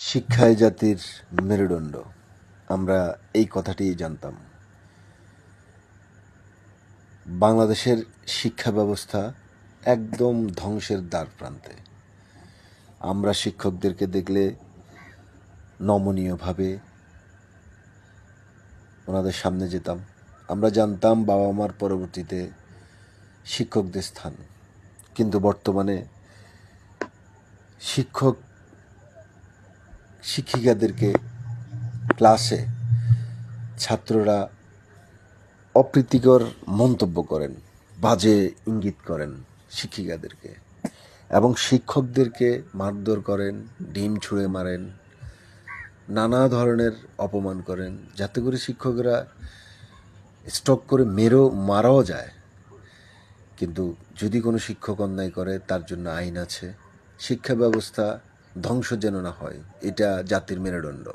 শিক্ষাই জাতির মেরুদণ্ড, আমরা এই কথাটিই জানতাম। বাংলাদেশের শিক্ষা ব্যবস্থা একদম ধ্বংসের দ্বার প্রান্তে। আমরা শিক্ষকদেরকে দেখলে নমনীয়ভাবে ওনাদের সামনে যেতাম। আমরা জানতাম বাবা মার পরবর্তীতে শিক্ষকদের স্থান, কিন্তু বর্তমানে শিক্ষিকাদেরকে ক্লাসে ছাত্ররা অপ্রীতিকর মন্তব্য করেন, বাজে ইঙ্গিত করেন শিক্ষিকাদেরকে, এবং শিক্ষকদেরকে মারধর করেন, ডিম ছুঁড়ে মারেন, নানা ধরনের অপমান করেন, যাতে করে শিক্ষকরা স্ট্রোক করে মারাও যায়। কিন্তু যদি কোনো শিক্ষক অন্যায় করে তার জন্য আইন আছে। শিক্ষা ব্যবস্থা ধ্বংস যেন না হয়, এটা জাতির মেরুদণ্ড।